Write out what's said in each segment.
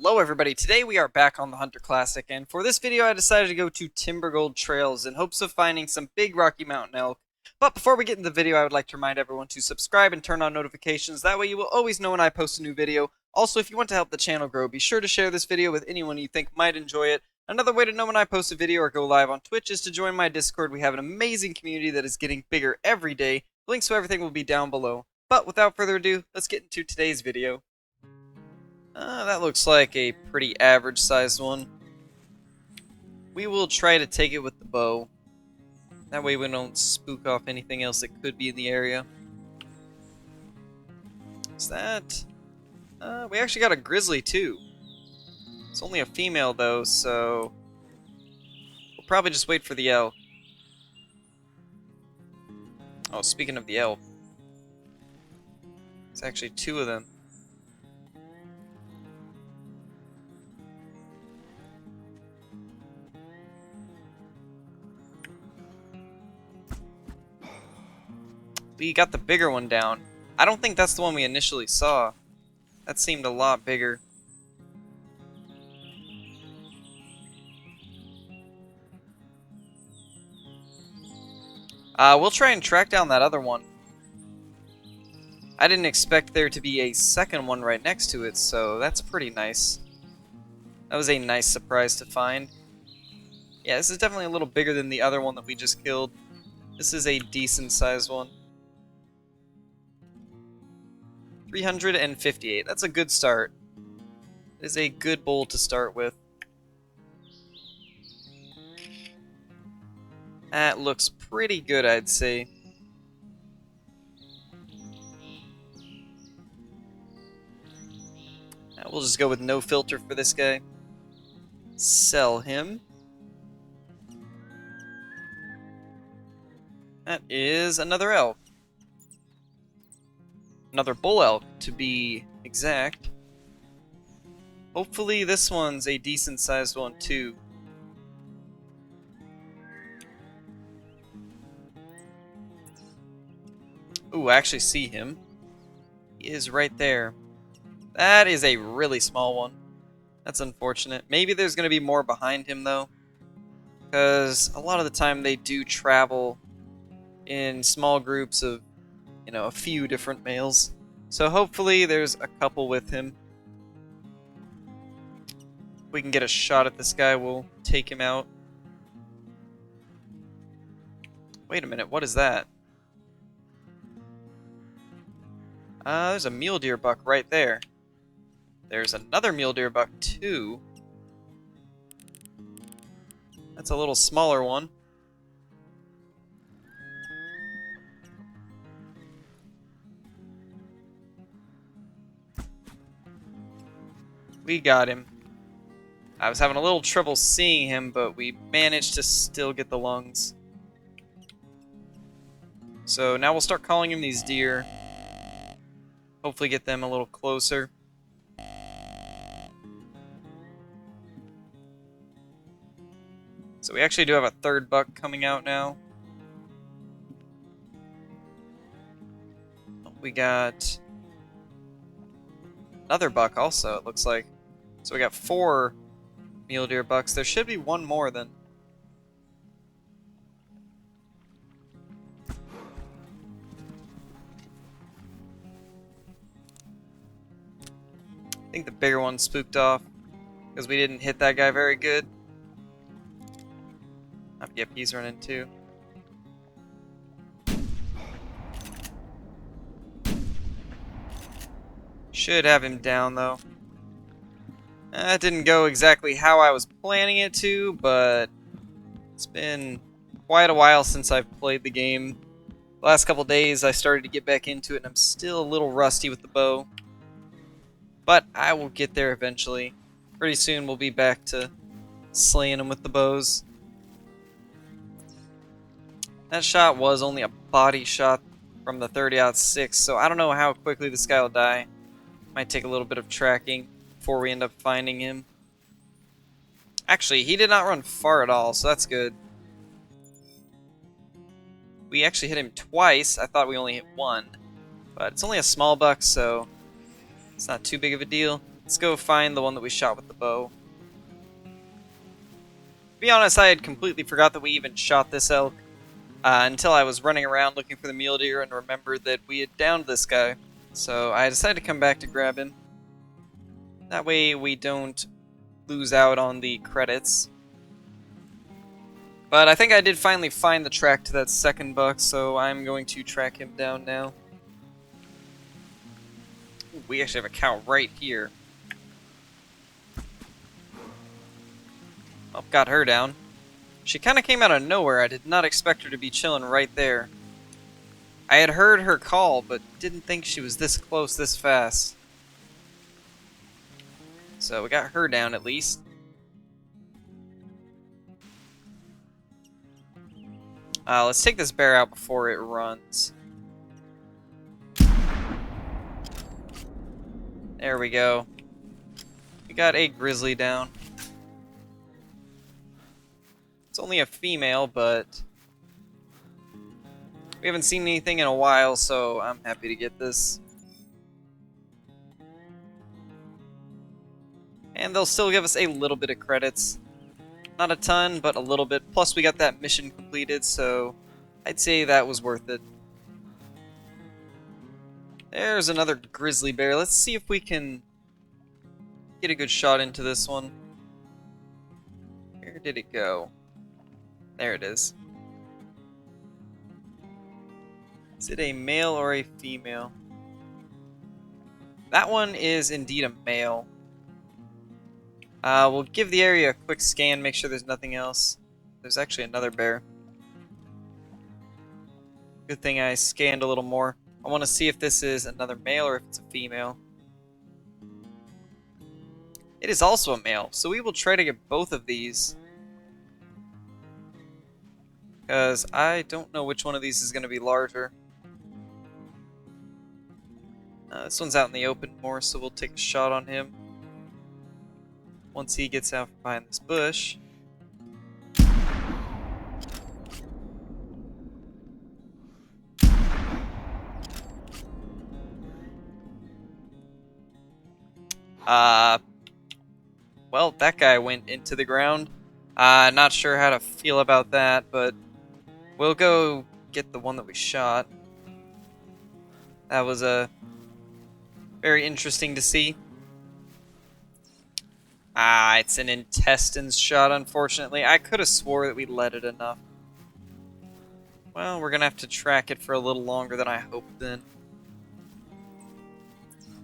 Hello everybody, today we are back on the Hunter Classic, and for this video I decided to go to Timbergold trails in hopes of finding some big Rocky Mountain elk. But before we get into the video, I would like to remind everyone to subscribe and turn on notifications, that way you will always know when I post a new video. Also, if you want to help the channel grow, be sure to share this video with anyone you think might enjoy it. Another way to know when I post a video or go live on Twitch is to join my Discord. We have an amazing community that is getting bigger every day. Links to everything will be down below. But without further ado, let's get into today's video. That looks like a pretty average sized one. We will try to take it with the bow. That way we don't spook off anything else that could be in the area. Is that... we actually got a grizzly too. It's only a female though, so... we'll probably just wait for the elk. Oh, speaking of the elk. There's actually two of them. We got the bigger one down. I don't think that's the one we initially saw. That seemed a lot bigger. We'll try and track down that other one. I didn't expect there to be a second one right next to it, so that's pretty nice. That was a nice surprise to find. Yeah, this is definitely a little bigger than the other one that we just killed. This is a decent sized one. 358. That's a good start. It is a good bull to start with. That looks pretty good, I'd say. Now we'll just go with no filter for this guy. Sell him. That is another elk. Another bull elk, to be exact. Hopefully this one's a decent sized one too. Ooh, I actually see him. He is right there. That is a really small one. That's unfortunate. Maybe there's going to be more behind him though, because a lot of the time they do travel in small groups of, you know, a few different males. So hopefully there's a couple with him. If we can get a shot at this guy, we'll take him out. Wait a minute, what is that? There's a mule deer buck right there. There's another mule deer buck too. That's a little smaller one. We got him. I was having a little trouble seeing him, but we managed to still get the lungs. So now we'll start calling him these deer. Hopefully get them a little closer. So we actually do have a third buck coming out now. We got another buck also, it looks like. So we got 4 mule deer bucks. There should be one more then. I think the bigger one spooked off because we didn't hit that guy very good. Yep, he's running too. Should have him down though. That didn't go exactly how I was planning it to, but it's been quite a while since I've played the game. The last couple days I started to get back into it and I'm still a little rusty with the bow. But I will get there eventually. Pretty soon we'll be back to slaying them with the bows. That shot was only a body shot from the 30-06, so I don't know how quickly this guy will die. Might take a little bit of tracking before we end up finding him. Actually, he did not run far at all, so that's good. We actually hit him twice. I thought we only hit one. But it's only a small buck, so it's not too big of a deal. Let's go find the one that we shot with the bow. To be honest, I had completely forgot that we even shot this elk until I was running around looking for the mule deer and remembered that we had downed this guy. So I decided to come back to grab him. That way we don't lose out on the credits. But I think I did finally find the track to that second buck, so I'm going to track him down now. Ooh, we actually have a cow right here. Oh, got her down. She kind of came out of nowhere. I did not expect her to be chilling right there. I had heard her call, but didn't think she was this close this fast. So we got her down at least. Let's take this bear out before it runs. There we go. We got a grizzly down. It's only a female, but we haven't seen anything in a while, so I'm happy to get this. And they'll still give us a little bit of credits. Not a ton, but a little bit. Plus we got that mission completed, so I'd say that was worth it. There's another grizzly bear. Let's see if we can get a good shot into this one. Where did it go? There it is. Is it a male or a female? That one is indeed a male. We'll give the area a quick scan, make sure there's nothing else. There's actually another bear. Good thing I scanned a little more. I want to see if this is another male or if it's a female. It is also a male, so we will try to get both of these. Because I don't know which one of these is going to be larger. This one's out in the open more, so we'll take a shot on him. Once he gets out from behind this bush. Well, that guy went into the ground. Not sure how to feel about that, but we'll go get the one that we shot. That was very interesting to see. It's an intestines shot, unfortunately. I could have swore that we let it enough. Well, we're gonna have to track it for a little longer than I hoped then.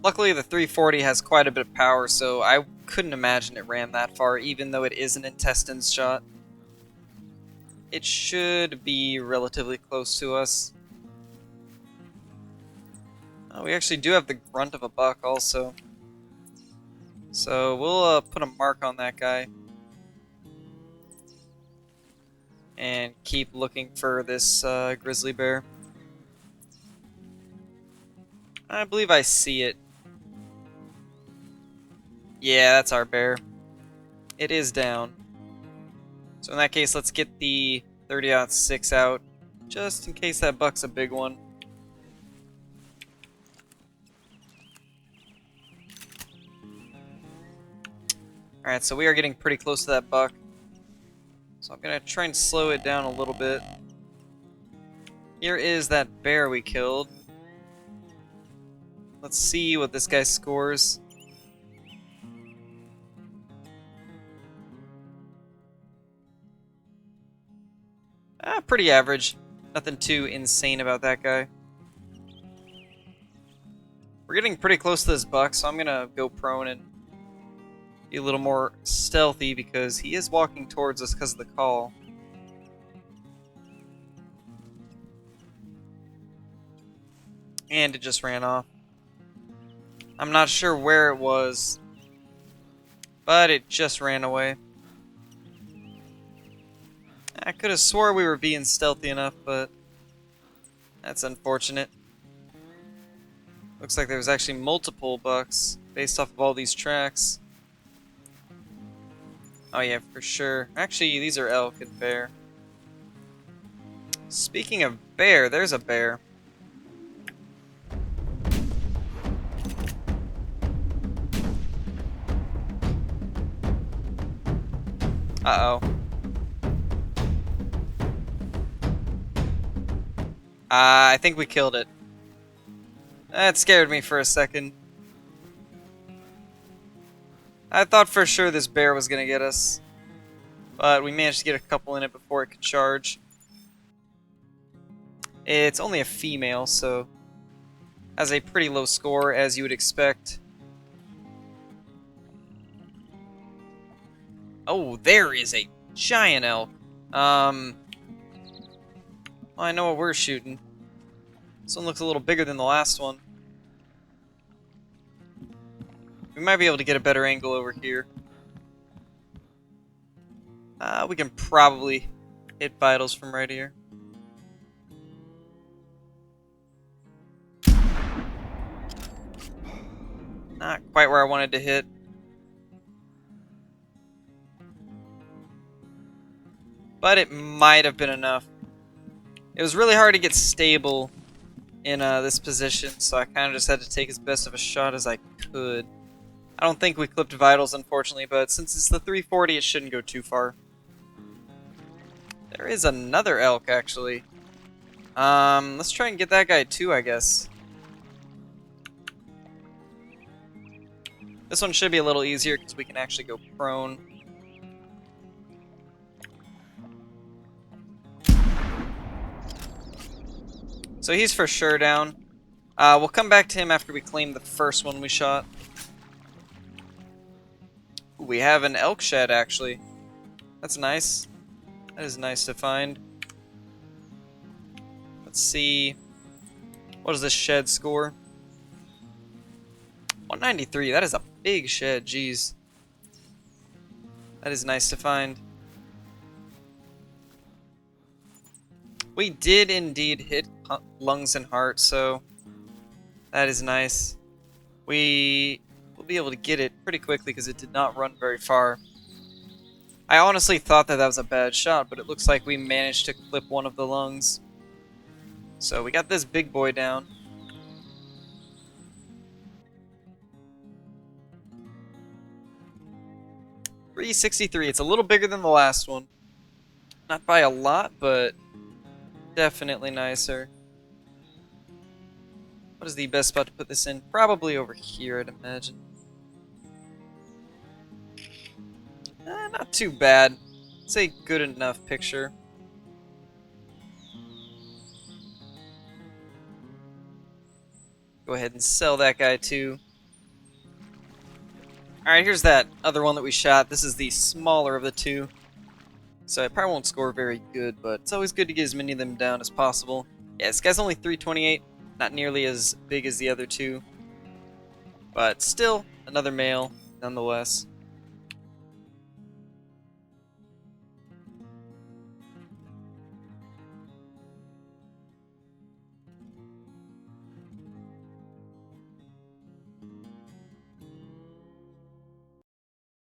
Luckily, the 340 has quite a bit of power, so I couldn't imagine it ran that far, even though it is an intestines shot. It should be relatively close to us. We actually do have the grunt of a buck also. So we'll put a mark on that guy. And keep looking for this grizzly bear. I believe I see it. Yeah, that's our bear. It is down. So in that case, let's get the 30-06 out, just in case that buck's a big one. Alright, so we are getting pretty close to that buck. So I'm going to try and slow it down a little bit. Here is that bear we killed. Let's see what this guy scores. Pretty average. Nothing too insane about that guy. We're getting pretty close to this buck, so I'm going to go prone and be a little more stealthy because he is walking towards us because of the call. And it just ran off. I'm not sure where it was, but it just ran away. I could have swore we were being stealthy enough, but that's unfortunate. Looks like there was actually multiple bucks based off of all these tracks. Oh yeah, for sure. Actually, these are elk and bear. Speaking of bear, there's a bear. Uh-oh. I think we killed it. That scared me for a second. I thought for sure this bear was gonna get us, but we managed to get a couple in it before it could charge. It's only a female, so has a pretty low score, as you would expect. Oh, there is a giant elk. Well, I know what we're shooting. This one looks a little bigger than the last one. We might be able to get a better angle over here. We can probably hit vitals from right here. Not quite where I wanted to hit. But it might have been enough. It was really hard to get stable in this position, so I kind of just had to take as best of a shot as I could. I don't think we clipped vitals, unfortunately, but since it's the 340, it shouldn't go too far. There is another elk, actually. Let's try and get that guy too, I guess. This one should be a little easier because we can actually go prone. So he's for sure down. We'll come back to him after we claim the first one we shot. Ooh, we have an elk shed, actually. That's nice. That is nice to find. Let's see. What does this shed score? 193. That is a big shed. Jeez. That is nice to find. We did indeed hit lungs and heart, so that is nice. We will be able to get it pretty quickly because it did not run very far. I honestly thought that was a bad shot, but it looks like we managed to clip one of the lungs. So we got this big boy down. .363. It's a little bigger than the last one. Not by a lot, but definitely nicer. What is the best spot to put this in? Probably over here, I'd imagine. Not too bad. It's a good enough picture. Go ahead and sell that guy too. Alright, here's that other one that we shot. This is the smaller of the two. So I probably won't score very good, but it's always good to get as many of them down as possible. Yeah, this guy's only 328. Not nearly as big as the other two. But still, another male, nonetheless.